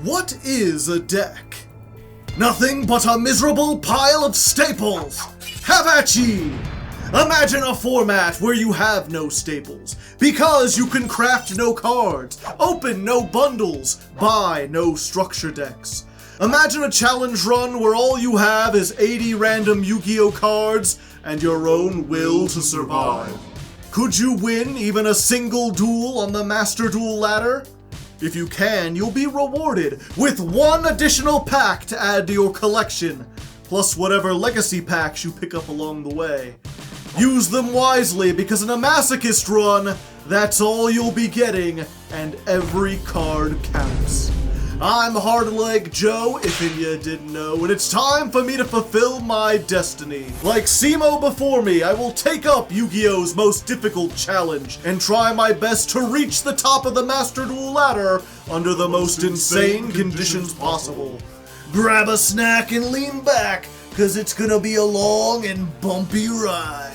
What is a deck? Nothing but a miserable pile of staples! Have at ye! Imagine a format where you have no staples, because you can craft no cards, open no bundles, buy no structure decks. Imagine a challenge run where all you have is 80 random Yu-Gi-Oh cards and your own will to survive. Could you win even a single duel on the Master Duel ladder? If you can, you'll be rewarded with one additional pack to add to your collection, plus whatever legacy packs you pick up along the way. Use them wisely, because in a Masochist run, that's all you'll be getting, and every card counts. I'm Hardleg Joe, if you didn't know, and it's time for me to fulfill my destiny. Like Simo before me, I will take up Yu-Gi-Oh's most difficult challenge and try my best to reach the top of the Master Duel ladder under the most insane conditions possible. Grab a snack and lean back, cause it's gonna be a long and bumpy ride.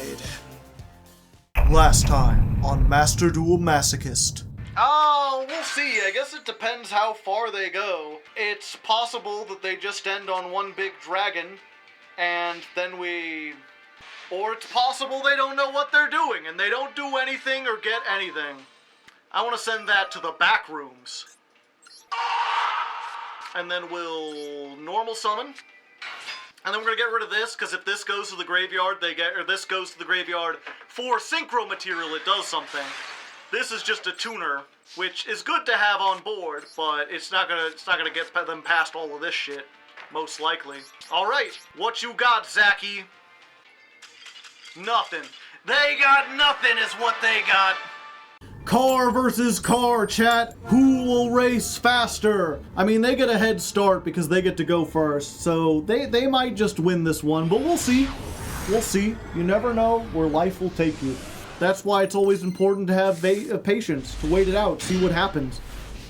Last time on Master Duel Masochist. Oh, we'll see. I guess it depends how far they go. It's possible that they just end on one big dragon, and then or it's possible they don't know what they're doing, and they don't do anything or get anything. I want to send that to the back rooms. And then we'll normal summon. And then we're going to get rid of this, because if this goes to the graveyard, this goes to the graveyard for synchro material, it does something. This is just a tuner, which is good to have on board, but it's not gonna get them past all of this shit, most likely. All right, what you got, Zachy? Nothing. They got nothing, is what they got. Car versus car, chat. Who will race faster? I mean, they get a head start because they get to go first, so they might just win this one, but we'll see. We'll see. You never know where life will take you. That's why it's always important to have patience, to wait it out, see what happens.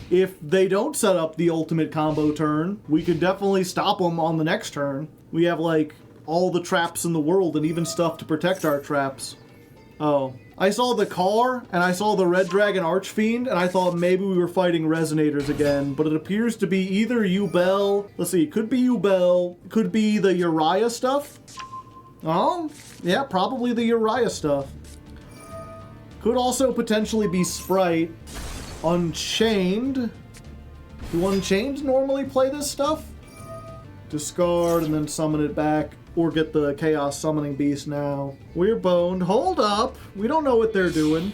If they don't set up the ultimate combo turn, we could definitely stop them on the next turn. We have, like, all the traps in the world and even stuff to protect our traps. Oh. I saw the car, and I saw the Red Dragon Archfiend, and I thought maybe we were fighting Resonators again, but it appears to be either Yubel, let's see, could be Yubel, could be the Uriah stuff. Oh, yeah, probably the Uriah stuff. Could also potentially be Sprite. Unchained. Do Unchained normally play this stuff? Discard and then summon it back. Or get the Chaos Summoning Beast now. We're boned. Hold up. We don't know what they're doing.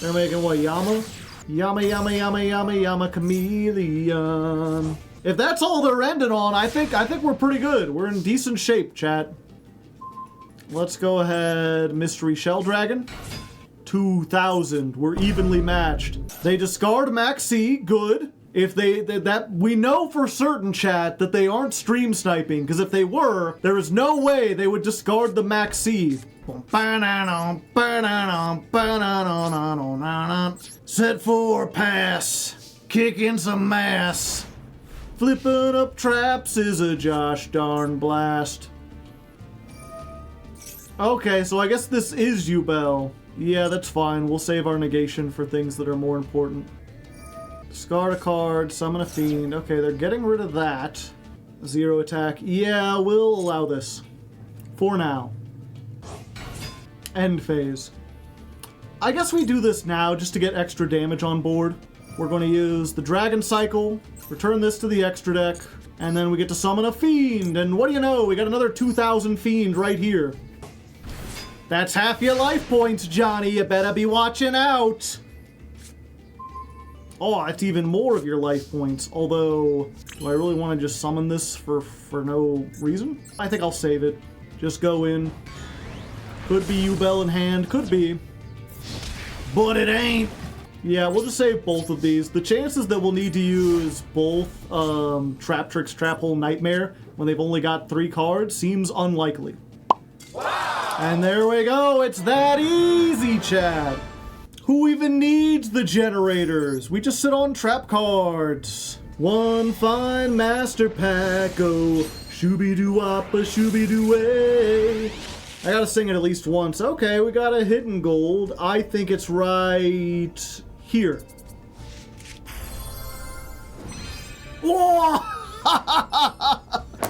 They're making what, Yama? Yama Chameleon. If that's all they're ending on, I think we're pretty good. We're in decent shape, chat. Let's go ahead. Mystery Shell Dragon. 2,000. We're evenly matched. They discard Max C. Good. If we know for certain, chat, that they aren't stream sniping, because if they were, there is no way they would discard the Max C. Set for pass. Kicking some ass. Flipping up traps is a Josh darn blast. Okay, so I guess this is Yubel. Yeah, that's fine. We'll save our negation for things that are more important. Discard a card, summon a fiend. Okay, they're getting rid of that. 0 attack. Yeah, we'll allow this. For now. End phase. I guess we do this now just to get extra damage on board. We're going to use the Dragon Cycle, return this to the extra deck, and then we get to summon a fiend. And what do you know? We got another 2,000 fiend right here. That's half your life points, Johnny. You better be watching out. Oh, that's even more of your life points. Although, do I really want to just summon this for no reason? I think I'll save it. Just go in. Could be Yubel in hand. Could be. But it ain't. Yeah, we'll just save both of these. The chances that we'll need to use both Trap Tricks, Trap Hole, Nightmare when they've only got 3 cards seems unlikely. Wow. And there we go. It's that easy, Chad. Who even needs the generators? We just sit on trap cards. One fine master pack, oh, shooby-doo-woppa, shooby-doo-way. I gotta sing it at least once. Okay, we got a hidden gold. I think it's right here. Oh!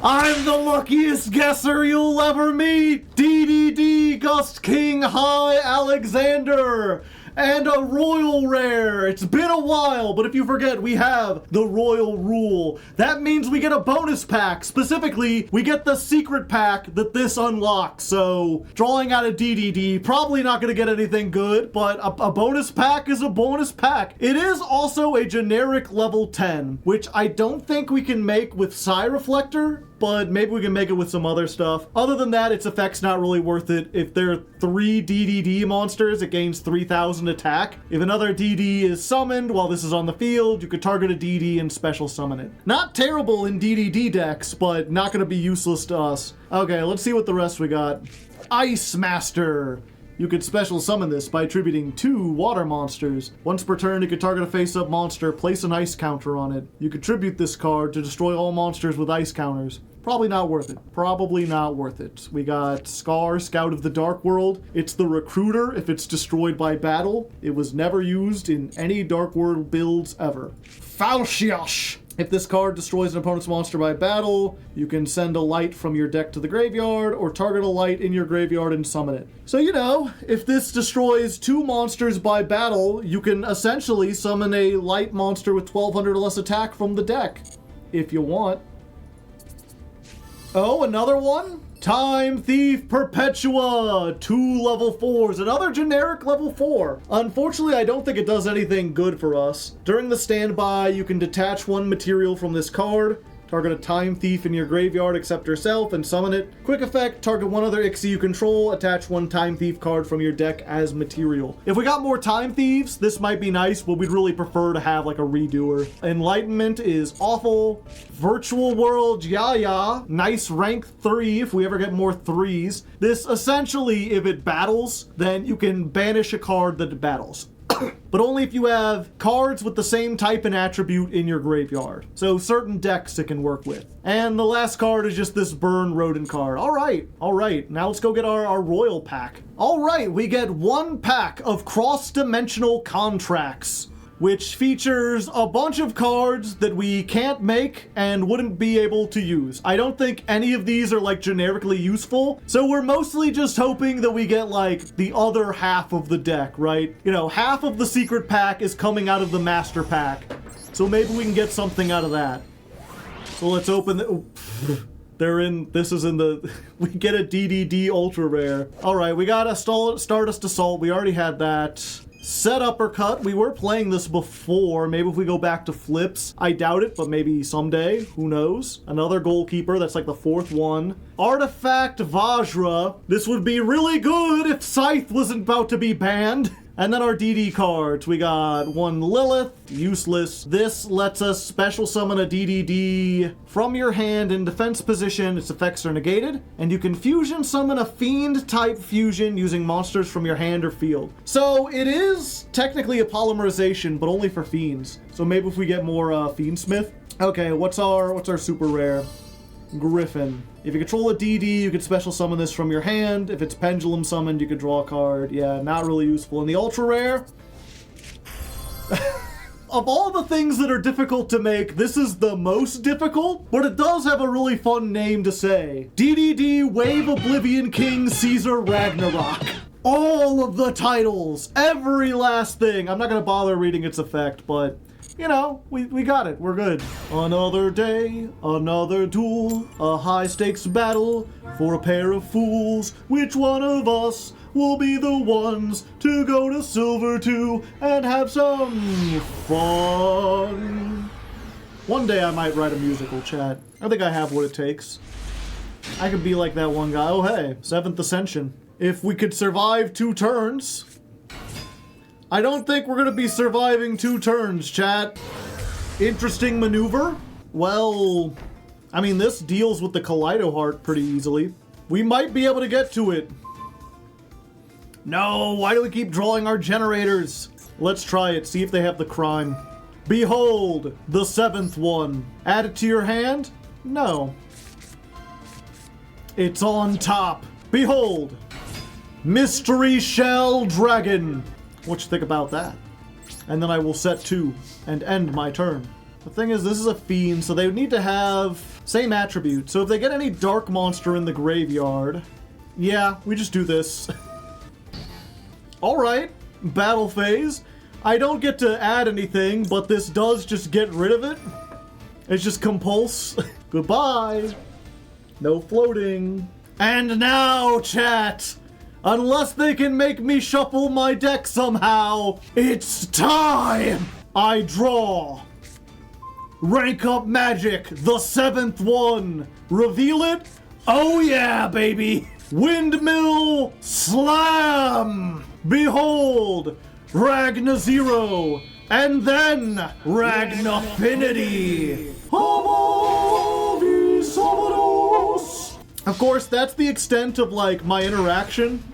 I'm the luckiest guesser you'll ever meet! DDD Gust King High Alexander! And a royal rare! It's been a while, but if you forget, we have the royal rule. That means we get a bonus pack. Specifically, we get the secret pack that this unlocks. So, drawing out a DDD, probably not going to get anything good, but a bonus pack is a bonus pack. It is also a generic level 10, which I don't think we can make with Psy Reflector, but maybe we can make it with some other stuff. Other than that, its effect's not really worth it. If there are 3 DDD monsters, it gains 3,000 attack. If another DD is summoned while this is on the field, you could target a DD and special summon it. Not terrible in DDD decks, but not gonna be useless to us. Okay, let's see what the rest we got. Ice Master. You could special summon this by attributing 2 water monsters. Once per turn, you could target a face-up monster, place an ice counter on it. You could tribute this card to destroy all monsters with ice counters. Probably not worth it. Probably not worth it. We got Scar, Scout of the Dark World. It's the recruiter if it's destroyed by battle. It was never used in any Dark World builds ever. Falchiash. If this card destroys an opponent's monster by battle, you can send a light from your deck to the graveyard, or target a light in your graveyard and summon it. So, you know, if this destroys 2 monsters by battle, you can essentially summon a light monster with 1,200 or less attack from the deck, if you want. Oh, another one? Time Thief Perpetua, 2 level 4s, another generic level 4. Unfortunately, I don't think it does anything good for us. During the standby, you can detach 1 material from this card, target a Time Thief in your graveyard except yourself and summon it. Quick effect, target 1 other Ixie you control, attach 1 Time Thief card from your deck as material. If we got more Time Thieves, this might be nice, but we'd really prefer to have like a redoer. Enlightenment is awful. Virtual World, yeah. Nice rank 3 if we ever get more 3s. This essentially, if it battles, then you can banish a card that it battles. But only if you have cards with the same type and attribute in your graveyard. So certain decks it can work with. And the last card is just this Burn Rodent card. All right. Now let's go get our Royal Pack. All right, we get 1 pack of cross-dimensional contracts, which features a bunch of cards that we can't make and wouldn't be able to use. I don't think any of these are like generically useful, so we're mostly just hoping that we get like the other half of the deck, right? You know, half of the secret pack is coming out of the master pack, so maybe we can get something out of that. So let's open the... This is in the... We get a DDD Ultra Rare. All right, we got a Stardust Assault. We already had that. Set Uppercut. We were playing this before. Maybe if we go back to flips. I doubt it, but maybe someday. Who knows? Another Goalkeeper. That's like the 4th one. Artifact Vajra. This would be really good if Scythe wasn't about to be banned. And then our DD cards. We got 1 Lilith, useless. This lets us special summon a DDD from your hand in defense position. Its effects are negated. And you can fusion summon a Fiend type fusion using monsters from your hand or field. So it is technically a polymerization, but only for Fiends. So maybe if we get more Fiendsmith. Okay, what's our super rare? Griffin. If you control a DD, you can special summon this from your hand. If it's pendulum summoned, you could draw a card. Yeah, not really useful. And the ultra rare, of all the things that are difficult to make, this is the most difficult, but it does have a really fun name to say. DDD Wave Oblivion King Caesar Ragnarok. All of the titles, every last thing. I'm not gonna bother reading its effect, but you know, we got it. We're good. Another day, another duel, a high-stakes battle for a pair of fools. Which one of us will be the ones to go to Silver 2 and have some fun? One day I might write a musical, chat. I think I have what it takes. I could be like that one guy. Oh, hey, 7th Ascension. If we could survive 2 turns... I don't think we're gonna be surviving 2 turns, chat. Interesting maneuver? Well, I mean, this deals with the Kaleido Heart pretty easily. We might be able to get to it. No, why do we keep drawing our generators? Let's try it, see if they have the crime. Behold, the 7th one. Add it to your hand? No. It's on top. Behold, Mystery Shell Dragon. What you think about that? And then I will set 2 and end my turn. The thing is, this is a fiend, so they would need to have same attribute. So if they get any dark monster in the graveyard, yeah, we just do this. Alright, battle phase. I don't get to add anything, but this does just get rid of it. It's just compulse. Goodbye. No floating. And now, chat, unless they can make me shuffle my deck somehow, it's time! I draw. Rank up magic, the 7th one. Reveal it? Oh yeah, baby. Windmill Slam! Behold, Ragna Zero, and then Ragnafinity. Of course, that's the extent of, like, my interaction.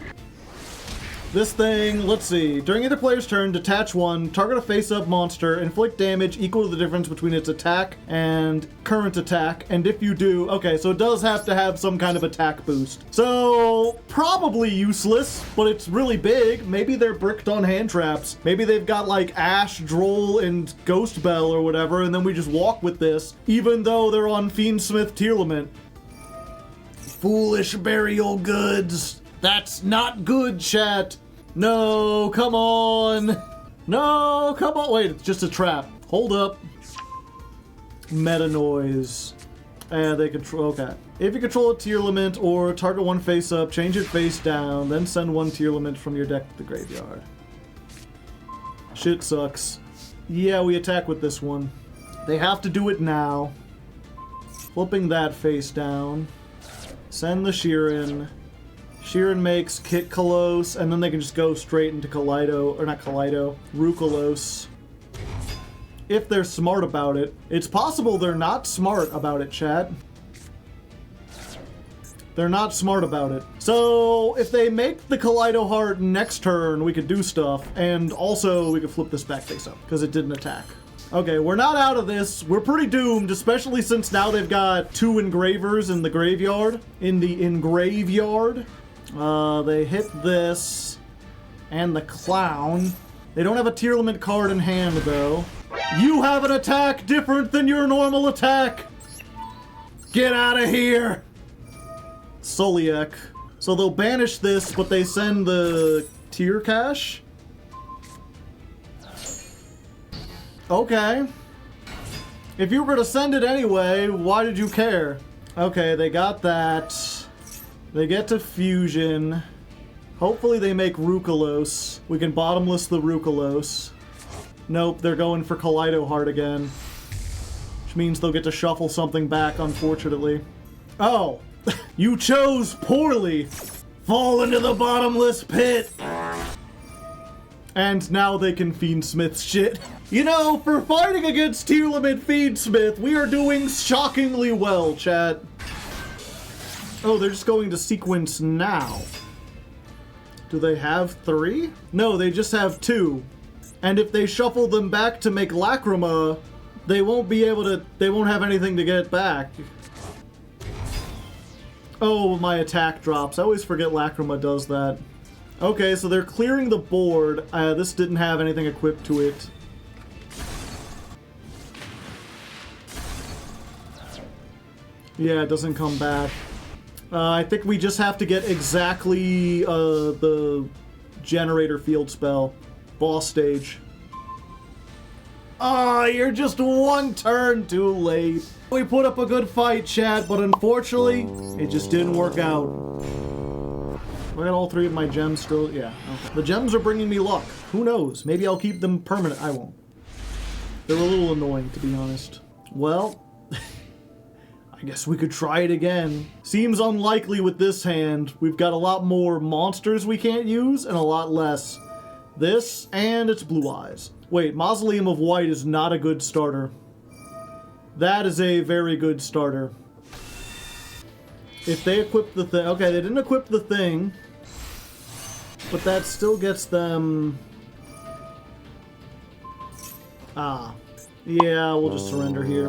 This thing, let's see. During either player's turn, detach one, target a face-up monster, inflict damage equal to the difference between its attack and current attack, and if you do, okay, so it does have to have some kind of attack boost. So, probably useless, but it's really big. Maybe they're bricked on hand traps. Maybe they've got, like, Ash, Droll, and Ghost Bell or whatever, and then we just walk with this, even though they're on Fiendsmith Tier Limit. Foolish burial goods. That's not good, chat. No, come on. No, come on. Wait, it's just a trap. Hold up. Meta noise. And they control, okay. If you control a tier limit or target one face up, change it face down, then send one tier limit from your deck to the graveyard. Shit sucks. Yeah, we attack with this one. They have to do it now. Flipping that face down. Send the Sheeran. Sheeran makes Kit Kalos, and then they can just go straight into Kaleido, or not Kaleido, Rukalos. If they're smart about it. It's possible they're not smart about it, chat. They're not smart about it. So, if they make the Kaleido Heart next turn, we could do stuff, and also we could flip this back face up, because it didn't attack. Okay, we're not out of this. We're pretty doomed, especially since now they've got 2 engravers in the graveyard. In the engraveyard. They hit this and the clown. They don't have a tier limit card in hand, though. You have an attack different than your normal attack. Get out of here. Soliek. So they'll banish this, but they send the tier cache. Okay. If you were going to send it anyway, why did you care? Okay, they got that. They get to Fusion. Hopefully they make Rukalos. We can bottomless the Rukalos. Nope, they're going for Kaleido Heart again. Which means they'll get to shuffle something back, unfortunately. Oh, you chose poorly. Fall into the bottomless pit. And now they can Fiendsmith shit. You know, for fighting against tier limit Fiendsmith, we are doing shockingly well, chat. Oh, they're just going to sequence now. Do they have 3? No, they just have 2. And if they shuffle them back to make Lacrima, they won't be able to, they won't have anything to get back. Oh, my attack drops. I always forget Lacrima does that. Okay, so they're clearing the board. This didn't have anything equipped to it. Yeah, it doesn't come back. I think we just have to get exactly the generator field spell. Boss stage. Ah, you're just 1 turn too late. We put up a good fight, chat, but unfortunately, it just didn't work out. I got all 3 of my gems still. Yeah, okay. The gems are bringing me luck. Who knows? Maybe I'll keep them permanent. I won't. They're a little annoying, to be honest. Well, I guess we could try it again. Seems unlikely with this hand. We've got a lot more monsters we can't use, and a lot less. This, and it's Blue Eyes. Wait, Mausoleum of White is not a good starter. That is a very good starter. If they equip the thing... Okay, they didn't equip the thing. But that still gets them... Ah. Yeah, we'll just surrender here.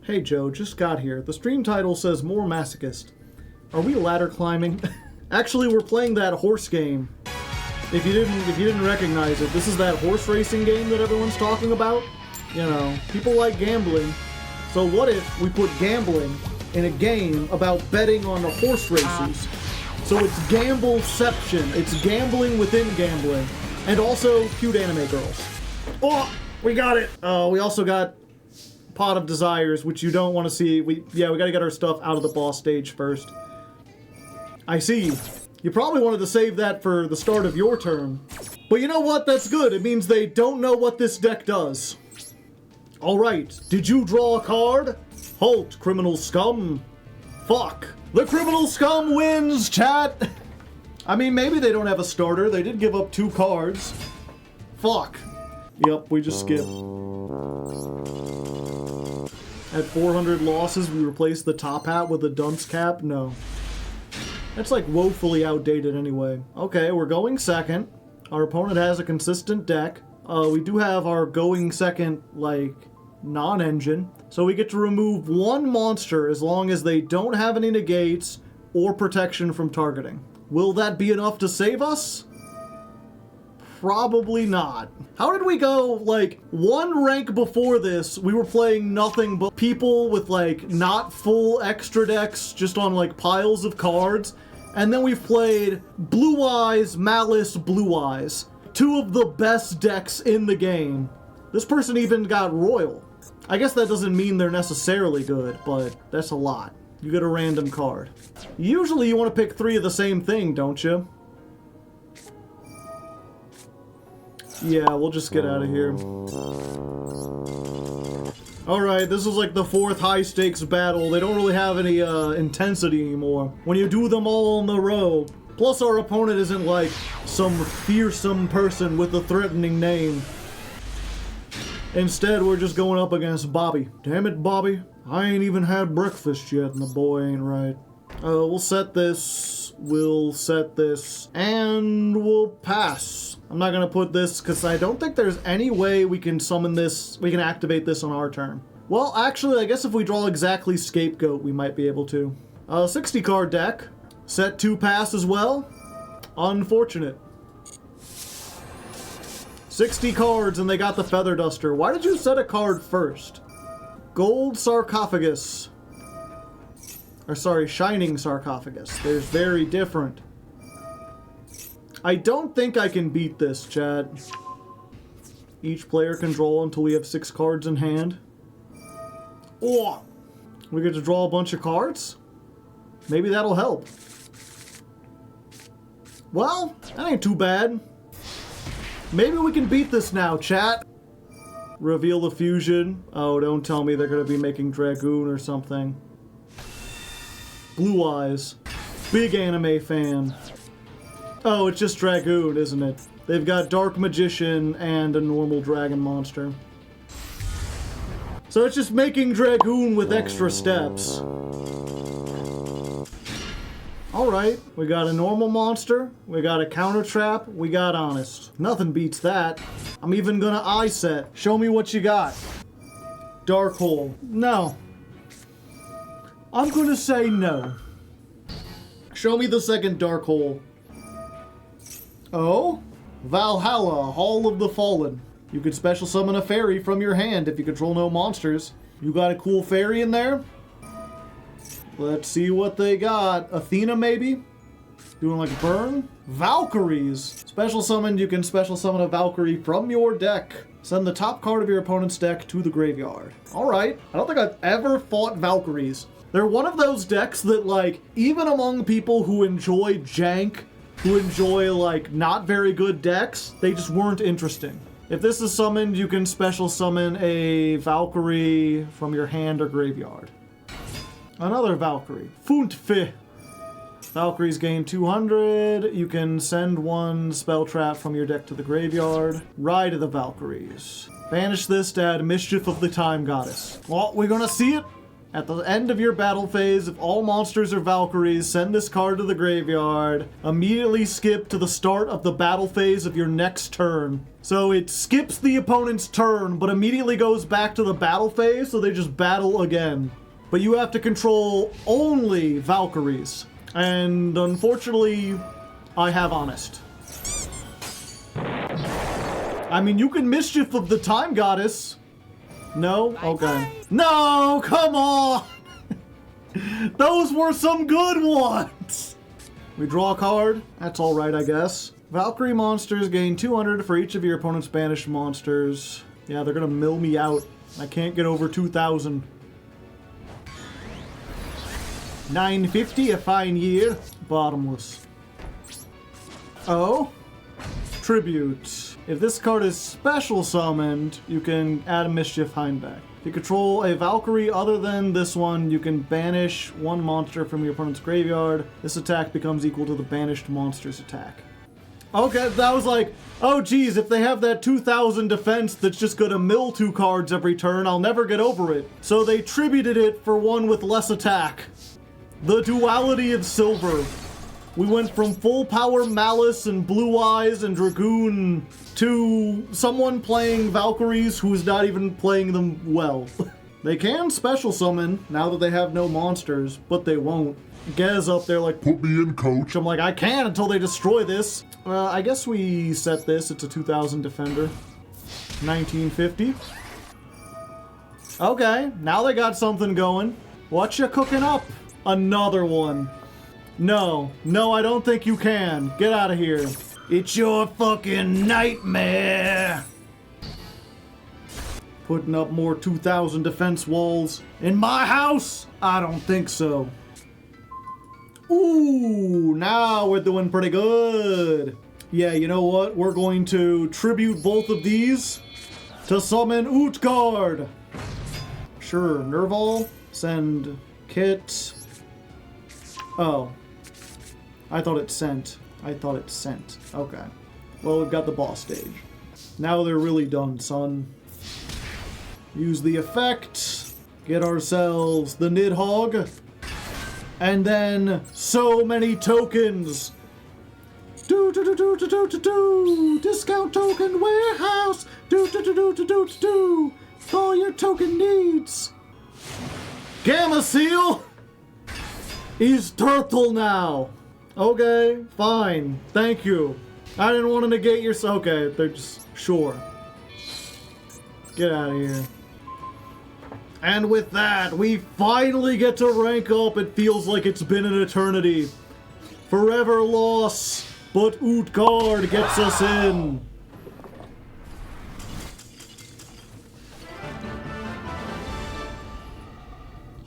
Hey Joe, just got here. The stream title says more Masochist. Are we ladder climbing? Actually, we're playing that horse game. If you didn't recognize it, this is that horse racing game that everyone's talking about. You know, people like gambling. So what if we put gambling in a game about betting on the horse races? So it's gambleception. It's gambling within gambling. And also cute anime girls. Oh, we got it. We also got Pot of Desires, which you don't want to see. We gotta get our stuff out of the boss stage first. I see. You probably wanted to save that for the start of your turn. But you know what? That's good. It means they don't know what this deck does. Alright, did you draw a card? Halt, criminal scum. Fuck. The criminal scum wins, chat! I mean, maybe they don't have a starter. They did give up 2 cards. Fuck. Yep, we just skipped. At 400 losses, we replaced the top hat with a dunce cap? No. That's like woefully outdated anyway. Okay, we're going second. Our opponent has a consistent deck. We do have our going second, like, non-engine. So we get to remove 1 monster as long as they don't have any negates or protection from targeting. Will that be enough to save us? Probably not. How did we go, like, 1 rank before this, we were playing nothing but people with, like, not full extra decks, just on, like, piles of cards, and then we've played Blue Eyes, Malice, Blue Eyes. 2 of the best decks in the game. This person even got Royal. I guess that doesn't mean they're necessarily good, but that's a lot. You get a random card. Usually you want to pick 3 of the same thing, don't you? Yeah, we'll just get out of here. Alright, this is like the 4th high-stakes battle. They don't really have any intensity anymore. When you do them all in a row. Plus our opponent isn't like some fearsome person with a threatening name. Instead, we're just going up against Bobby. Damn it, Bobby. I ain't even had breakfast yet and the boy ain't right. We'll set this, and we'll pass. I'm not gonna put this because I don't think there's any way we can summon this, we can activate this on our turn. Well, actually, I guess if we draw exactly Scapegoat, we might be able to. 60 card deck. Set 2 pass as well. Unfortunate. 60 cards and they got the Feather Duster. Why did you set a card first? Gold Sarcophagus. Or sorry, Shining Sarcophagus. They're very different. I don't think I can beat this, Chad. Each player can draw until we have 6 cards in hand. Oh! We get to draw a bunch of cards? Maybe that'll help. Well, that ain't too bad. Maybe we can beat this now, chat. Reveal the fusion. Oh, don't tell me they're gonna be making Dragoon or something. Blue Eyes. Big anime fan. Oh, it's just Dragoon, isn't it? They've got Dark Magician and a normal dragon monster. So it's just making Dragoon with extra steps. Alright, we got a normal monster, we got a counter trap, we got honest. Nothing beats that. I'm even gonna eye set. Show me what you got. Dark Hole. No. I'm gonna say no. Show me the second Dark Hole. Oh? Valhalla, Hall of the Fallen. You can special summon a fairy from your hand if you control no monsters. You got a cool fairy in there? Let's see what they got. Athena, maybe? Doing like a burn? Valkyries! Special summoned, you can special summon a Valkyrie from your deck. Send the top card of your opponent's deck to the graveyard. Alright. I don't think I've ever fought Valkyries. They're one of those decks that, like, even among people who enjoy jank, who enjoy, like, not very good decks, they just weren't interesting. If this is summoned, you can special summon a Valkyrie from your hand or graveyard. Another Valkyrie. Funtfe. Valkyries gain 200. You can send 1 spell trap from your deck to the graveyard. Ride of the Valkyries. Banish this to add Mischief of the Time Goddess. Well, we're gonna see it. At the end of your battle phase, if all monsters are Valkyries, send this card to the graveyard. Immediately skip to the start of the battle phase of your next turn. So it skips the opponent's turn, but immediately goes back to the battle phase, so they just battle again. But you have to control only Valkyries. And unfortunately, I have Honest. I mean, you can Mischief of the Time Goddess. No? Okay. No, come on! Those were some good ones! We draw a card. That's alright, I guess. Valkyrie monsters gain 200 for each of your opponent's banished monsters. Yeah, they're gonna mill me out. I can't get over 2,000. 950, a fine year. Bottomless. Oh? Tribute. If this card is special summoned, you can add a Mischief Hindback. If you control a Valkyrie other than this one, you can banish one monster from your opponent's graveyard. This attack becomes equal to the banished monster's attack. Okay, that was like, oh geez, if they have that 2,000 defense that's just gonna mill 2 cards every turn, I'll never get over it. So they tributed it for one with less attack. The duality of silver. We went from full power Malice and Blue Eyes and Dragoon to someone playing Valkyries who's not even playing them well. They can special summon now that they have no monsters, but they won't. Gez up there like, put me in, coach. I'm like, I can until they destroy this. I guess we set this. It's a 2,000 defender. 1950. Okay, now they got something going. What you cooking up? Another one. No, I don't think you can. Get out of here. It's your fucking nightmare. Putting up more 2,000 defense walls. In my house? I don't think so. Ooh, now we're doing pretty good. Yeah, you know what? We're going to tribute both of these to summon Utgard. Sure, Nerval, send Kit. Oh. I thought it sent. Okay. Well, we've got the boss stage. Now they're really done, son. Use the effect. Get ourselves the Nidhogg. And then so many tokens. Discount token warehouse. For your token needs. Gamma Seal is turtle now. Okay, fine. Thank you. I didn't want to negate your... Okay, they're just... Sure. Get out of here. And with that, we finally get to rank up. It feels like it's been an eternity. Forever loss, but Utgard gets us in.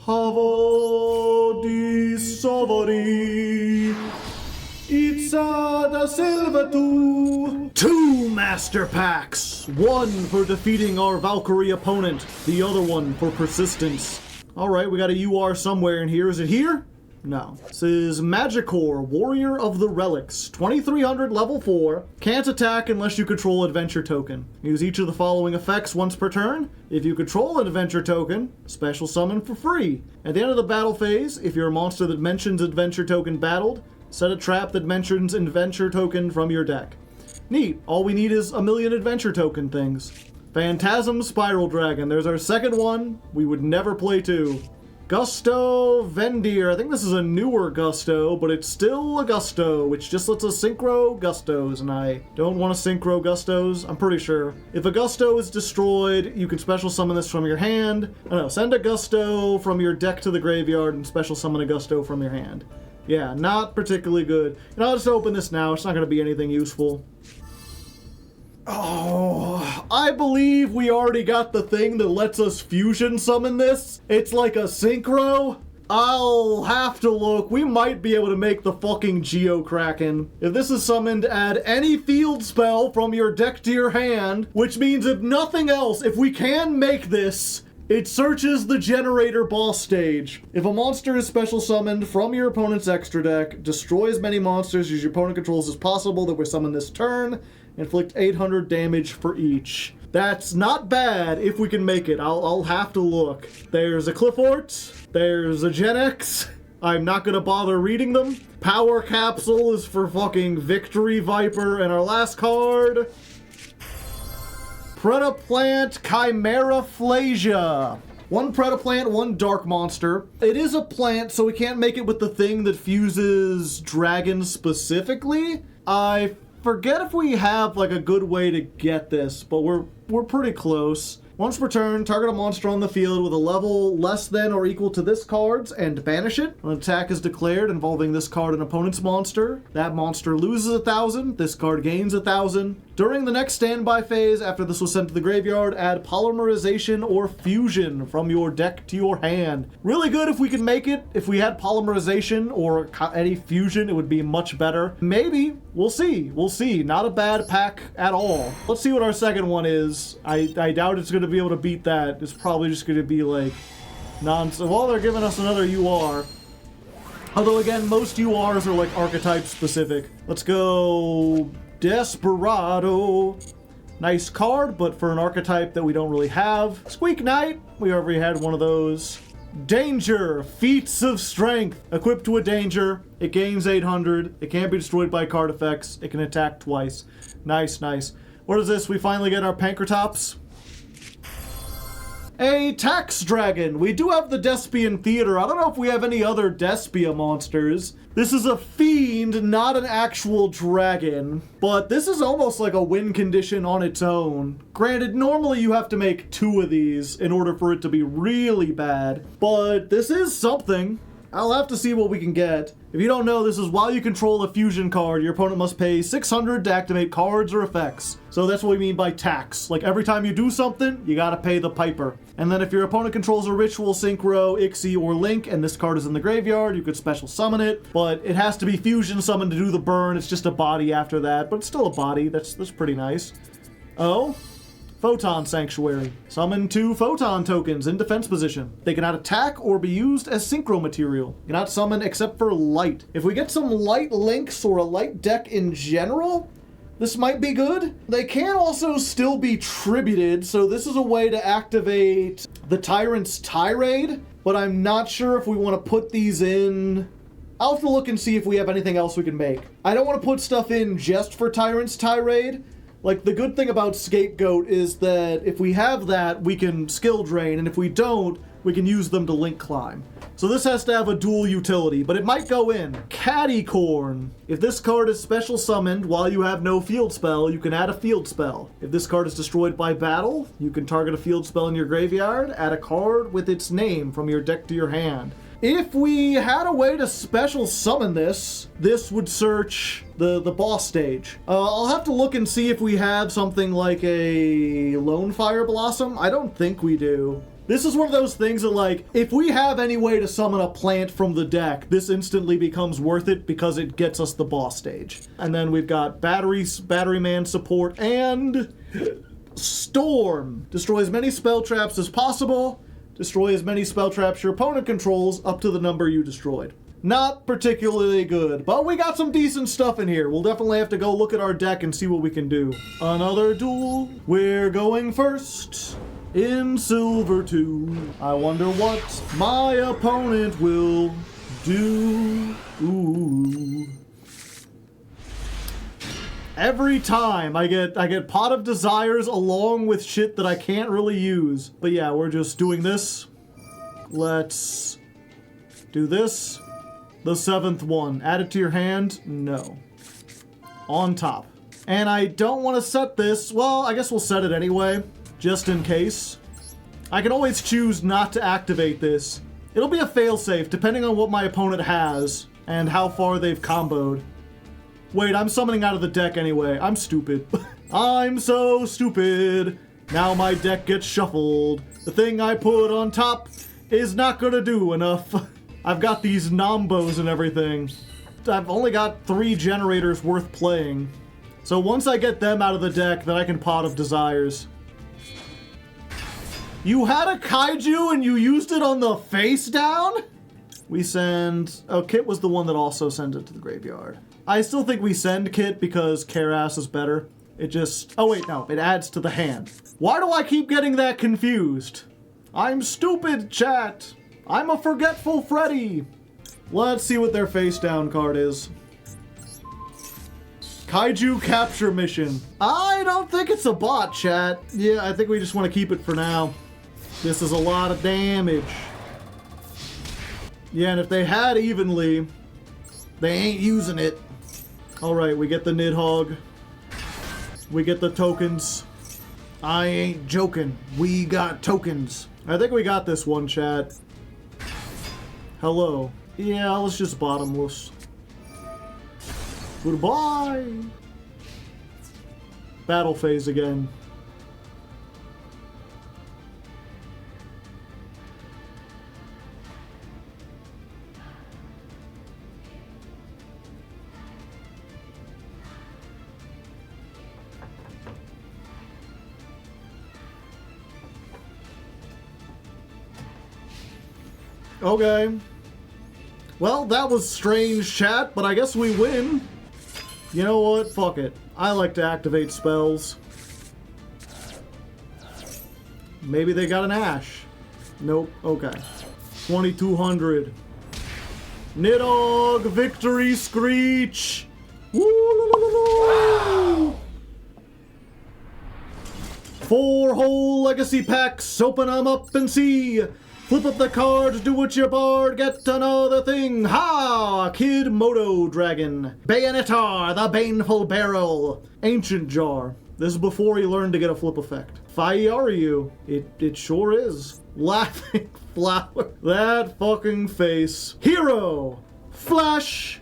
Havodi Savari. Itza da Silvatu. 2 Master Packs. One for defeating our Valkyrie opponent. The other one for persistence. Alright, we got a UR somewhere in here. Is it here? No. This is Magicor, Warrior of the Relics. 2300, level 4. Can't attack unless you control Adventure Token. Use each of the following effects once per turn. If you control an Adventure Token, special summon for free. At the end of the battle phase, if you're a monster that mentions Adventure Token battled, set a trap that mentions Adventure Token from your deck. Neat. All we need is a million Adventure Token things. Phantasm Spiral Dragon. There's our second one. We would never play 2. Gusto Vendir. I think this is a newer Gusto, but it's still a Gusto, which just lets us synchro Gustos, and I don't want to synchro Gustos, I'm pretty sure. If a Gusto is destroyed, you can special summon this from your hand. I don't know, send a Gusto from your deck to the graveyard and special summon a Gusto from your hand. Yeah, not particularly good. And I'll just open this now, it's not going to be anything useful. Oh, I believe we already got the thing that lets us fusion summon this. It's like a synchro. I'll have to look. We might be able to make the fucking Geokraken. If this is summoned, add any field spell from your deck to your hand, which means if nothing else, if we can make this, it searches the generator boss stage. If a monster is special summoned from your opponent's extra deck, destroy as many monsters as your opponent controls as possible that were summoned this turn. Inflict 800 damage for each. That's not bad if we can make it. I'll have to look. There's a Cliffort. There's a Gen X. I'm not gonna bother reading them. Power Capsule is for fucking Victory Viper. And our last card... Predaplant Chimera Flasia. 1 Predaplant, 1 Dark Monster. It is a plant, so we can't make it with the thing that fuses dragons specifically. I forget if we have like a good way to get this, but we're pretty close. Once per turn, target a monster on the field with a level less than or equal to this card's and banish it. An attack is declared involving this card and opponent's monster. That monster loses 1,000. This card gains 1,000. During the next standby phase, after this was sent to the graveyard, add polymerization or fusion from your deck to your hand. Really good if we could make it. If we had polymerization or any fusion, it would be much better. Maybe. We'll see. We'll see. Not a bad pack at all. Let's see what our second one is. I doubt it's going to be able to beat that. It's probably just going to be like nonsense. Well, they're giving us another UR. Although again, most URs are like archetype specific. Let's go Desperado. Nice card, but for an archetype that we don't really have. Squeak Knight. We already had one of those. Danger, Feats of Strength. Equipped to a danger, it gains 800. It can't be destroyed by card effects. It can attack twice. Nice, nice. What is this? We finally get our Pankratops. A Tax Dragon. We do have the Despian Theater. I don't know if we have any other Despia monsters. This is a fiend, not an actual dragon. But this is almost like a win condition on its own. Granted, normally you have to make 2 of these in order for it to be really bad. But this is something. I'll have to see what we can get. If you don't know, this is while you control a fusion card, your opponent must pay 600 to activate cards or effects. So that's what we mean by tax. Like every time you do something, you gotta pay the piper. And then if your opponent controls a Ritual, Synchro, Ixie, or Link, and this card is in the graveyard, you could special summon it. But it has to be fusion summoned to do the burn. It's just a body after that, but it's still a body. That's pretty nice. Oh. Photon Sanctuary. Summon 2 Photon tokens in defense position. They cannot attack or be used as synchro material. Cannot summon except for light. If we get some light links or a light deck in general, this might be good. They can also still be tributed, so this is a way to activate the Tyrant's Tirade, but I'm not sure if we want to put these in. I'll have to look and see if we have anything else we can make. I don't want to put stuff in just for Tyrant's Tirade. Like, the good thing about Scapegoat is that if we have that, we can skill drain, and if we don't, we can use them to link climb. So this has to have a dual utility, but it might go in. Cattycorn. If this card is special summoned while you have no field spell, you can add a field spell. If this card is destroyed by battle, you can target a field spell in your graveyard, add a card with its name from your deck to your hand. If we had a way to special summon this, this would search the boss stage. I'll have to look and see if we have something like a Lone Fire Blossom. I don't think we do. This is one of those things that, like, if we have any way to summon a plant from the deck, this instantly becomes worth it because it gets us the boss stage. And then we've got Battery Man support and Storm. Destroy as many spell traps as possible. Destroy as many spell traps your opponent controls up to the number you destroyed. Not particularly good, but we got some decent stuff in here. We'll definitely have to go look at our deck and see what we can do. Another duel. We're going first in Silver 2. I wonder what my opponent will do. Ooh. Every time I get Pot of Desires along with shit that I can't really use. But yeah, we're just doing this. Let's do this. The 7th one. Add it to your hand? No. On top. And I don't want to set this. Well, I guess we'll set it anyway, just in case. I can always choose not to activate this. It'll be a failsafe depending on what my opponent has and how far they've comboed. Wait, I'm summoning out of the deck anyway. I'm stupid. I'm so stupid. Now my deck gets shuffled. The thing I put on top is not gonna do enough. I've got these Nombos and everything. I've only got 3 generators worth playing. So once I get them out of the deck, then I can Pot of Desires. You had a Kaiju and you used it on the face down? We send... Oh, Kit was the one that also sent it to the graveyard. I still think we send Kit because Karass is better. It just... Oh wait, no. It adds to the hand. Why do I keep getting that confused? I'm stupid, chat. I'm a forgetful Freddy. Let's see what their face down card is. Kaiju Capture Mission. I don't think it's a bot, chat. Yeah, I think we just want to keep it for now. This is a lot of damage. Yeah, and if they had evenly, they ain't using it. Alright, we get the Nidhogg. We get the tokens. I ain't joking. We got tokens. I think we got this one, chat. Hello. Yeah, let's just bottomless. Goodbye. Battle phase again. Okay. Well, that was strange, chat, but I guess we win. You know what? Fuck it. I like to activate spells. Maybe they got an Ash. Nope. Okay. 2200. Nidhogg victory screech! Woo! 4 whole legacy packs. Open them up and see. Flip up the cards, do what you bard, get another thing. Ha! Kid Moto Dragon. Bayonetar, the Baneful Barrel. Ancient Jar. This is before he learned to get a flip effect. Faiaryu. It sure is. Laughing Flower. That fucking face. Hero. Flash.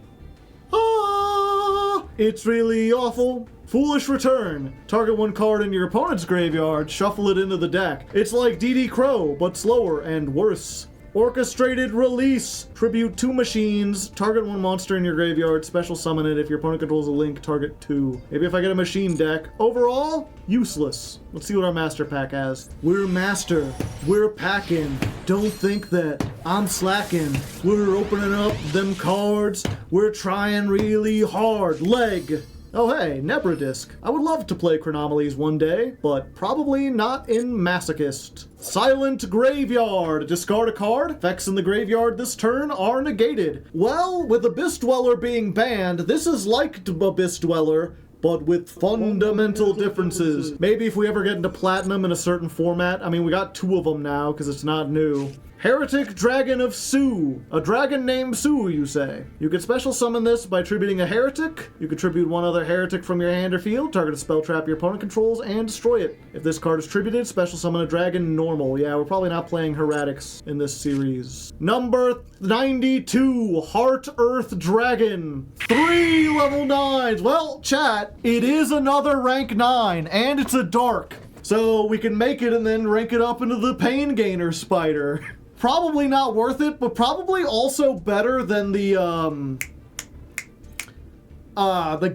Ah! It's really awful. Foolish Return. Target 1 card in your opponent's graveyard, shuffle it into the deck. It's like DD Crow, but slower and worse. Orchestrated Release. Tribute 2 machines. Target 1 monster in your graveyard, special summon it. If your opponent controls a link, target 2. Maybe if I get a machine deck. Overall, useless. Let's see what our master pack has. We're master. We're packing. Don't think that I'm slacking. We're opening up them cards. We're trying really hard. Leg. Oh hey, Nebradisc. I would love to play Chronomalies one day, but probably not in Masochist. Silent Graveyard. Discard a card. Effects in the graveyard this turn are negated. Well, with Abyss Dweller being banned, this is like Abyss Dweller, but with fundamental differences. Maybe if we ever get into Platinum in a certain format. I mean, we got 2 of them now, because it's not new. Heretic Dragon of Su. A dragon named Su, you say. You can special summon this by tributing a heretic. You can tribute 1 other heretic from your hand or field, target a spell trap your opponent controls, and destroy it. If this card is tributed, special summon a dragon normal. Yeah, we're probably not playing heretics in this series. Number 92, Heart Earth Dragon. 3 level 9s. Well, chat, it is another rank 9, and it's a dark. So we can make it and then rank it up into the Pain Gainer Spider. Probably not worth it, but probably also better than the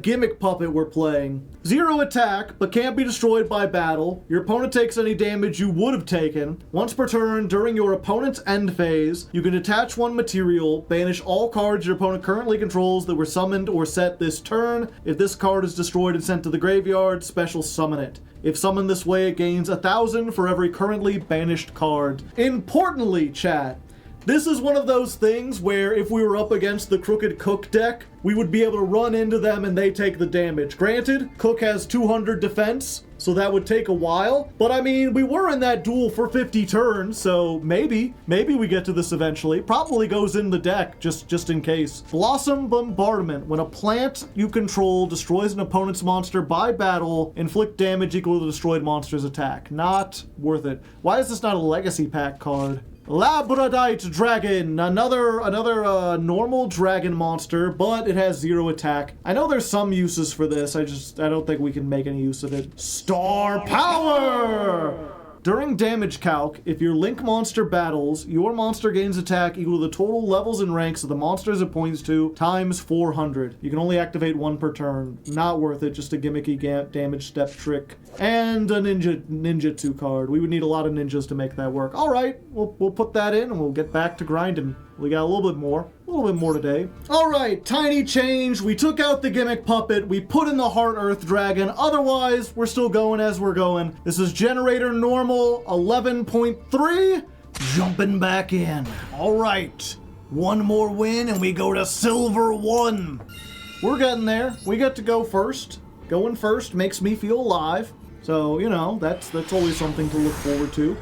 gimmick puppet we're playing. 0 attack, but can't be destroyed by battle. Your opponent takes any damage you would have taken. Once per turn, during your opponent's end phase, you can detach 1 material, banish all cards your opponent currently controls that were summoned or set this turn. If this card is destroyed and sent to the graveyard, special summon it. If summoned this way, it gains 1,000 for every currently banished card. Importantly, chat, this is one of those things where if we were up against the Crooked Cook deck, we would be able to run into them and they take the damage. Granted, Cook has 200 defense, so that would take a while. But I mean, we were in that duel for 50 turns, so maybe we get to this eventually. Probably goes in the deck, just in case. Blossom Bombardment. When a plant you control destroys an opponent's monster by battle, inflict damage equal to the destroyed monster's attack. Not worth it. Why is this not a legacy pack card? Labradite Dragon, another normal dragon monster, but it has 0 attack. I know there's some uses for this, I don't think we can make any use of it. Star Power! During damage calc, if your Link monster battles, your monster gains attack equal to the total levels and ranks of the monsters it points to times 400. You can only activate 1 per turn. Not worth it, just a gimmicky damage step trick. And a ninjutsu card. We would need a lot of ninjas to make that work. Alright, we'll put that in and we'll get back to grinding. We got a little bit more today. Alright, tiny change. We took out the gimmick puppet. We put in the Heart Earth Dragon. Otherwise, we're still going as we're going. This is Generator Normal 11.3. Jumping back in. Alright, 1 more win and we go to Silver 1. We're getting there. We get to go first. Going first makes me feel alive. So, you know, that's always something to look forward to.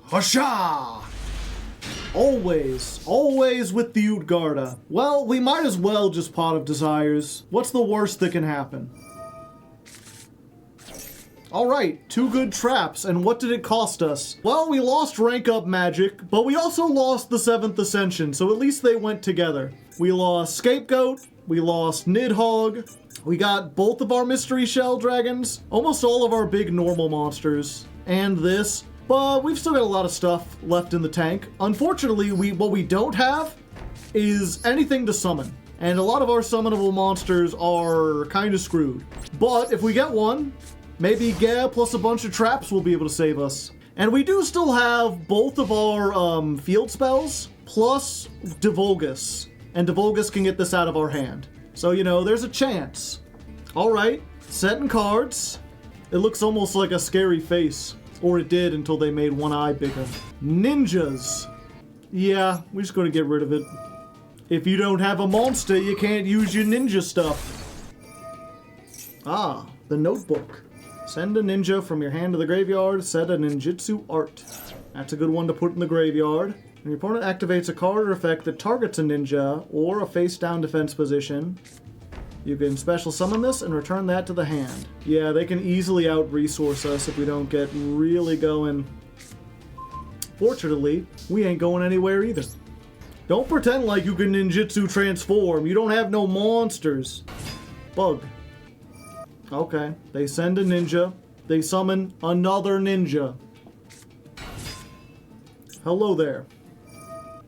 Hasha! Always with the Utgarda. Well, we might as well just Pot of Desires. What's the worst that can happen? Alright, 2 good traps, and what did it cost us? Well, we lost rank up magic, but we also lost the 7th Ascension, so at least they went together. We lost Scapegoat, we lost Nidhogg, we got both of our Mystery Shell Dragons, almost all of our big normal monsters, and this, but we've still got a lot of stuff left in the tank. Unfortunately, what we don't have is anything to summon, and a lot of our summonable monsters are kind of screwed. But if we get one, maybe Gea plus a bunch of traps will be able to save us. And we do still have both of our field spells, plus Divulgus. And Divulgus can get this out of our hand. So, you know, there's a chance. Alright, setting cards. It looks almost like a scary face. Or it did until they made one eye bigger. Ninjas. Yeah, we're just going to get rid of it. If you don't have a monster, you can't use your ninja stuff. Ah, the notebook. Send a ninja from your hand to the graveyard, set a ninjutsu art. That's a good one to put in the graveyard. When your opponent activates a card or effect that targets a ninja or a face-down defense position, you can special summon this and return that to the hand. Yeah, they can easily out-resource us if we don't get really going. Fortunately, we ain't going anywhere either. Don't pretend like you can ninjutsu transform. You don't have no monsters. Bug. Okay, they send a ninja. They summon another ninja. Hello there.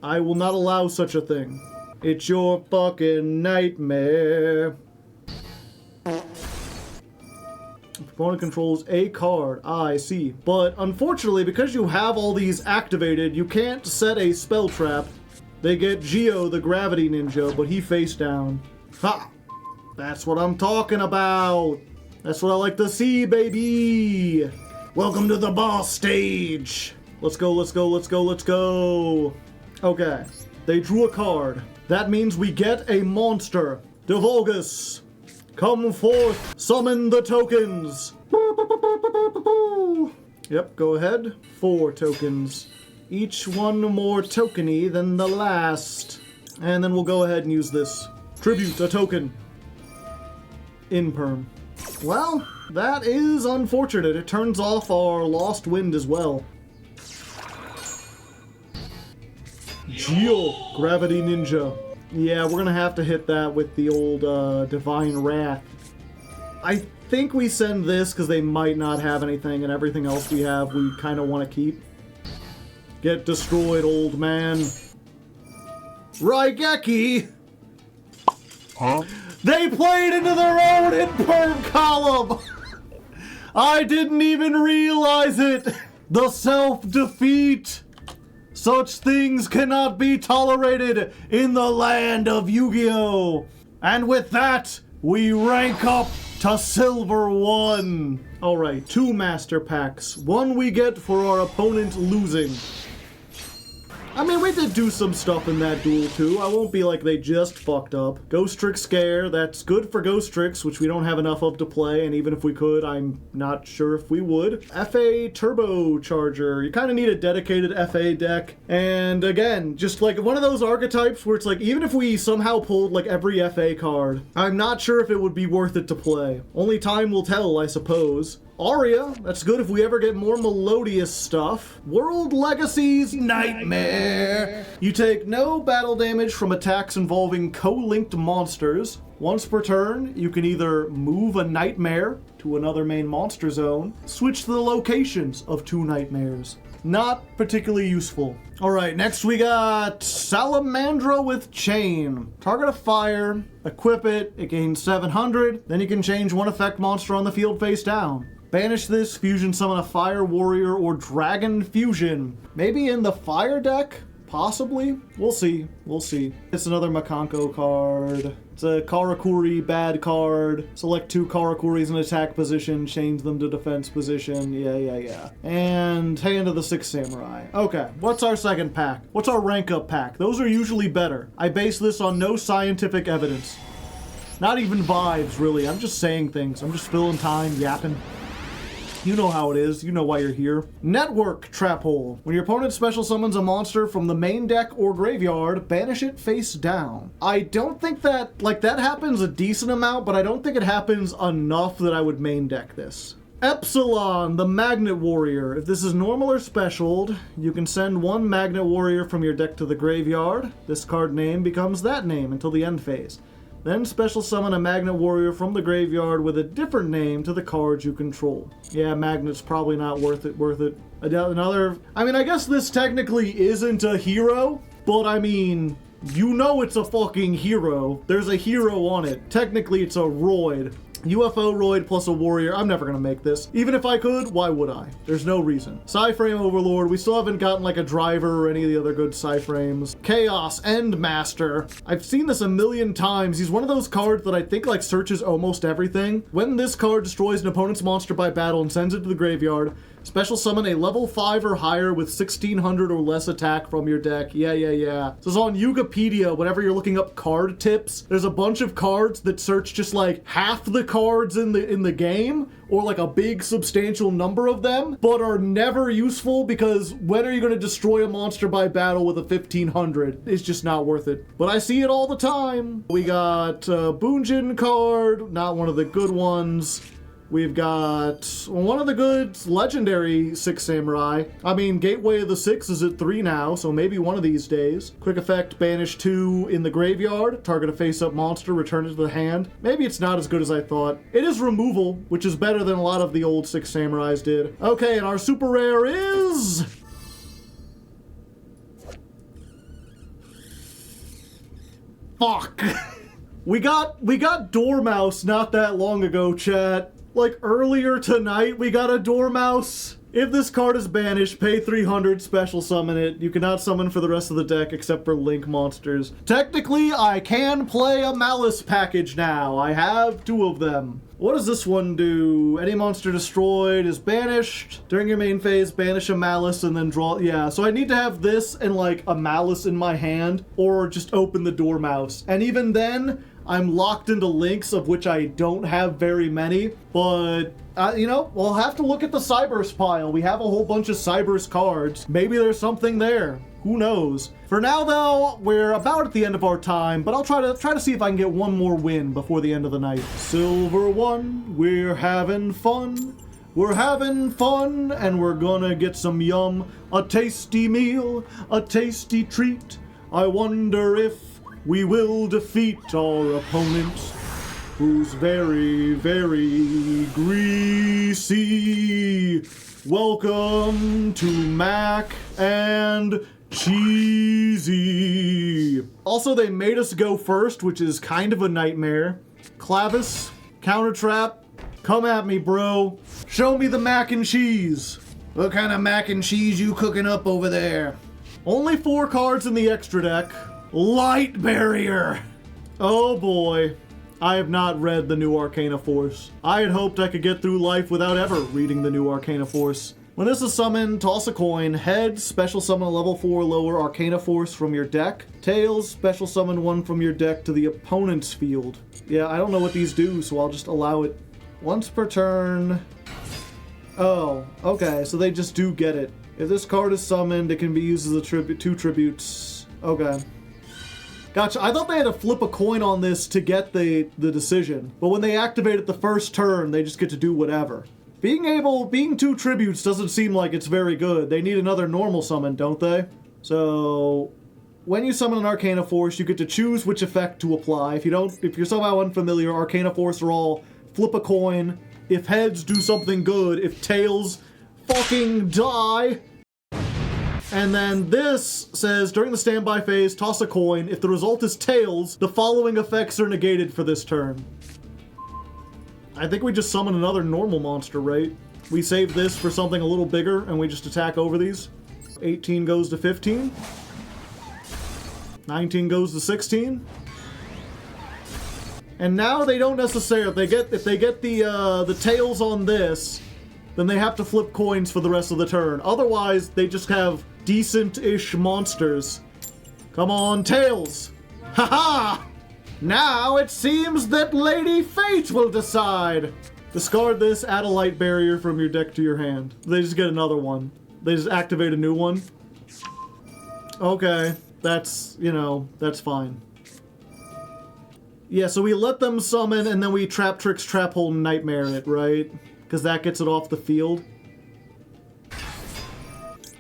I will not allow such a thing. It's your fucking nightmare. Opponent controls a card. Ah, I see. But unfortunately, because you have all these activated, you can't set a spell trap. They get Yugioh, the gravity ninja, but he face down. Ha! That's what I'm talking about. That's what I like to see, baby! Welcome to the boss stage! Let's go, let's go, let's go, let's go! Okay, they drew a card. That means we get a monster. Divulgus! Come forth! Summon the tokens! Yep, go ahead. 4 tokens. Each one more tokeny than the last. And then we'll go ahead and use this. Tribute a token. Imperm. Well, that is unfortunate. It turns off our Lost Wind as well. Duel, Gravity Ninja. Yeah, we're gonna have to hit that with the old Divine Wrath. I think we send this because they might not have anything, and everything else we have we kind of want to keep. Get destroyed, old man. Raigeki! Huh? They played into their own imperm column! I didn't even realize it! The self-defeat! Such things cannot be tolerated in the land of Yu-Gi-Oh! And with that, we rank up to Silver 1. Alright, 2 master packs. One we get for our opponent losing. I mean, we did do some stuff in that duel too. I won't be like they just fucked up. Ghost Trick Scare, that's good for Ghost Tricks, which we don't have enough of to play, and even if we could, I'm not sure if we would. FA Turbo Charger, you kind of need a dedicated FA deck. And again, just like one of those archetypes where it's like, even if we somehow pulled like every FA card, I'm not sure if it would be worth it to play. Only time will tell, I suppose. Aria, that's good if we ever get more melodious stuff. World Legacy's Nightmare. You take no battle damage from attacks involving co-linked monsters. Once per turn, you can either move a Nightmare to another main monster zone, switch the locations of 2 Nightmares. Not particularly useful. Alright, next we got Salamandra with Chain. Target a fire, equip it, it gains 700, then you can change 1 effect monster on the field face down. Banish this, fusion summon a Fire Warrior or Dragon Fusion. Maybe in the Fire deck? Possibly? We'll see. We'll see. It's another Makanko card. It's a Karakuri bad card. Select 2 Karakuris in attack position, change them to defense position. Yeah. And Hand of the 6 Samurai. Okay, what's our second pack? What's our rank up pack? Those are usually better. I base this on no scientific evidence. Not even vibes, really. I'm just saying things. I'm just filling time, yapping. You know how it is. You know why you're here. Network Trap Hole. When your opponent special summons a monster from the main deck or graveyard, banish it face down. I don't think that, like, that happens a decent amount, but I don't think it happens enough that I would main deck this. Epsilon, the Magnet Warrior. If this is normal or specialed, you can send one Magnet Warrior from your deck to the graveyard. This card name becomes that name until the end phase. Then special summon a Magnet Warrior from the graveyard with a different name to the cards you control. Yeah, Magnet's probably not worth it. Another... I mean, I guess this technically isn't a hero, but I mean, you know it's a fucking hero. There's a hero on it. Technically, it's a Roid. UFO Roid plus a warrior. I'm never gonna make this. Even if I could, why would I? There's no reason. Psyframe Overlord. We still haven't gotten like a driver or any of the other good Psyframes. Chaos Endmaster. I've seen this a million times. He's one of those cards that I think like searches almost everything. When this card destroys an opponent's monster by battle and sends it to the graveyard, special summon a level 5 or higher with 1600 or less attack from your deck. Yeah. This is on Yugopedia. Whenever you're looking up card tips, there's a bunch of cards that search just like half the cards in the game, or like a big substantial number of them, but are never useful because when are you going to destroy a monster by battle with a 1500? It's just not worth it. But I see it all the time. We got Boonjin card, not one of the good ones. We've got one of the good legendary 6 Samurai. I mean, Gateway of the 6 is at 3 now, so maybe one of these days. Quick effect, banish 2 in the graveyard. Target a face-up monster, return it to the hand. Maybe it's not as good as I thought. It is removal, which is better than a lot of the old 6 Samurais did. Okay, and our super rare is... Fuck. We got Dormouse not that long ago, chat. Like, earlier tonight, we got a Dormouse. If this card is banished, pay 300, special summon it. You cannot summon for the rest of the deck except for Link monsters. Technically, I can play a Malice package now. I have 2 of them. What does this one do? Any monster destroyed is banished. During your main phase, banish a Malice and then draw... Yeah, so I need to have this and, like, a Malice in my hand, or just open the Dormouse. And even then... I'm locked into links, of which I don't have very many, but, you know, we'll have to look at the Cybers pile. We have a whole bunch of Cybers cards. Maybe there's something there. Who knows? For now, though, we're about at the end of our time, but I'll try to see if I can get one more win before the end of the night. Silver 1, we're having fun. We're having fun, and we're gonna get some yum. A tasty meal, a tasty treat. I wonder if we will defeat our opponent, who's very, very greasy. Welcome to Mac and Cheesy. Also, they made us go first, which is kind of a nightmare. Clavis, counter trap, come at me, bro. Show me the mac and cheese. What kind of mac and cheese you cooking up over there? Only 4 cards in the extra deck. Light Barrier! Oh boy. I have not read the new Arcana Force. I had hoped I could get through life without ever reading the new Arcana Force. When this is summoned, toss a coin. Heads, special summon a level 4 or lower Arcana Force from your deck. Tails, special summon one from your deck to the opponent's field. Yeah, I don't know what these do, so I'll just allow it. Once per turn... Oh, okay, so they just do get it. If this card is summoned, it can be used as a tribute, 2 tributes. Okay. Gotcha. I thought they had to flip a coin on this to get the decision. But when they activate it the first turn, they just get to do whatever. Being 2 tributes doesn't seem like it's very good. They need another normal summon, don't they? So, when you summon an Arcana Force, you get to choose which effect to apply. If you're somehow unfamiliar, Arcana Force are all flip a coin. If heads, do something good. If tails, fucking die. And then this says, during the standby phase, toss a coin. If the result is tails, the following effects are negated for this turn. I think we just summon another normal monster, right? We save this for something a little bigger, and we just attack over these. 18 goes to 15. 19 goes to 16. And now they don't necessarily, if they get the tails on this, then they have to flip coins for the rest of the turn. Otherwise, they just have decent-ish monsters. Come on, tails! Haha! Now it seems that Lady Fate will decide. Discard this, add a light barrier from your deck to your hand. They just get another one. They just activate a new one. Okay, that's, you know, that's fine. Yeah, so we let them summon, and then we Trap Tricks, Trap Hole, Nightmare it, right? Because that gets it off the field.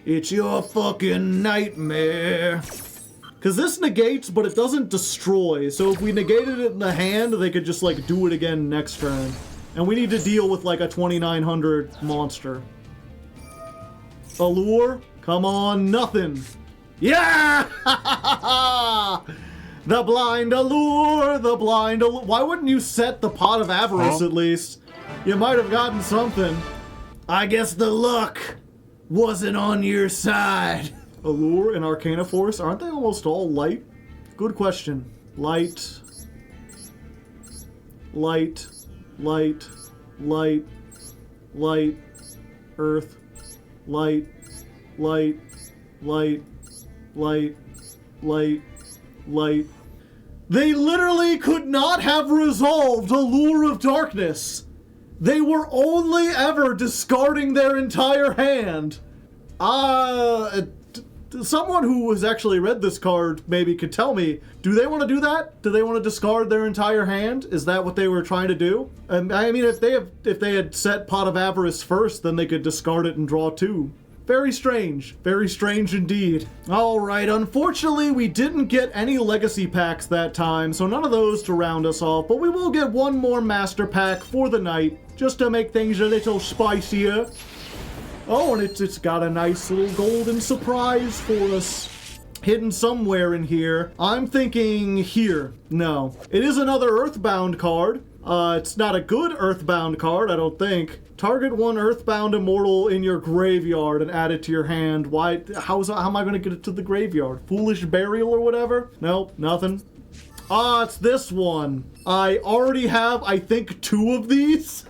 It's your fucking nightmare. Because this negates, but it doesn't destroy. So if we negated it in the hand, they could just, like, do it again next turn. And we need to deal with, like, a 2900 monster. Allure? Come on, nothing. Yeah! The blind allure, the blind allure. Why wouldn't you set the Pot of Avarice at least? You might have gotten something. I guess the luck wasn't on your side. Allure and Arcana Force, aren't they almost all light? Good question. Light. Light. Light. Light. Light. Earth. Light. Light. Light. Light. Light. Light. They literally could not have resolved Allure of Darkness. They were only ever discarding their entire hand. Someone who has actually read this card maybe could tell me, do they want to do that? Do they want to discard their entire hand? Is that what they were trying to do? I mean, if they had set Pot of Avarice first, then they could discard it and draw two. Very strange indeed. All right, unfortunately, we didn't get any legacy packs that time, so none of those to round us off, but we will get one more master pack for the night, just to make things a little spicier. Oh, and it's got a nice little golden surprise for us. Hidden somewhere in here. I'm thinking here. No. It is another Earthbound card. It's not a good Earthbound card, I don't think. Target one Earthbound Immortal in your graveyard and add it to your hand. Why? How am I going to get it to the graveyard? Foolish Burial or whatever? Nope, nothing. It's this one. I already have, I think, 2 of these.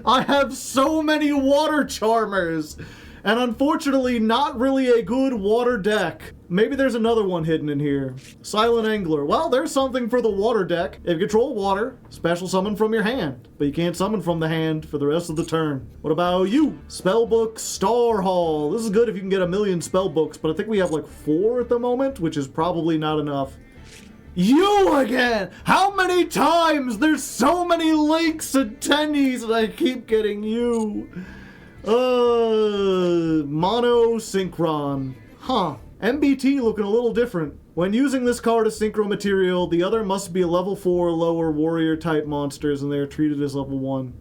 I have so many Water Charmers. And unfortunately, not really a good water deck. Maybe there's another one hidden in here. Silent Angler. Well, there's something for the water deck. If you control water, special summon from your hand. But you can't summon from the hand for the rest of the turn. What about you? Spellbook Star Hall. This is good if you can get 1,000,000 spellbooks, but I think we have like 4 at the moment, which is probably not enough. You again! How many times? There's so many links and tennies and I keep getting you. Mono Synchron. Huh. MBT looking a little different. When using this card as synchro material, the other must be a level 4 or lower warrior type monsters and they are treated as level 1.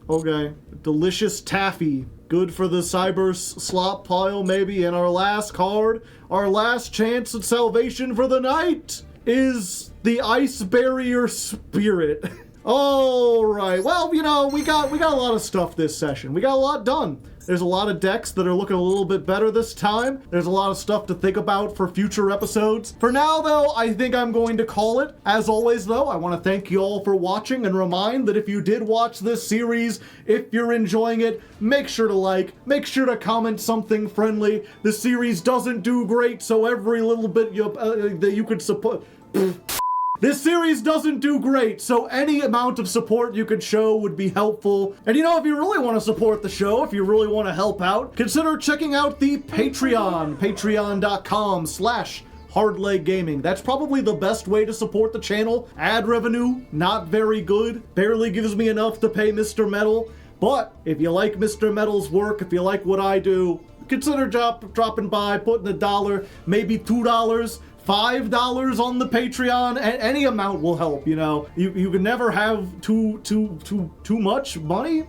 Okay. Delicious Taffy. Good for the Cyber slot pile maybe. And our last card, our last chance at salvation for the night, is the Ice Barrier Spirit. Alright, well, you know, we got a lot of stuff this session. We got a lot done. There's a lot of decks that are looking a little bit better this time. There's a lot of stuff to think about for future episodes. For now, though, I think I'm going to call it. As always, though, I want to thank you all for watching and remind that if you did watch this series, if you're enjoying it, make sure to like, make sure to comment something friendly. The series doesn't do great, so every little bit that you could support... This series doesn't do great, so any amount of support you could show would be helpful. And you know, if you really want to support the show, if you really want to help out, consider checking out the Patreon, patreon.com/Hardleg Gaming. That's probably the best way to support the channel. Ad revenue, not very good, barely gives me enough to pay Mr. Metal. But if you like Mr. Metal's work, if you like what I do, consider dropping by, putting $1, maybe $2, $5 on the Patreon. Any amount will help, you know. You can never have too much money.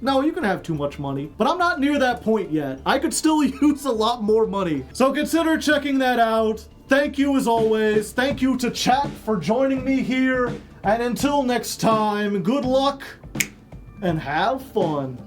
No, you can have too much money, but I'm not near that point yet. I could still use a lot more money. So consider checking that out. Thank you as always. Thank you to chat for joining me here. And until next time, good luck and have fun.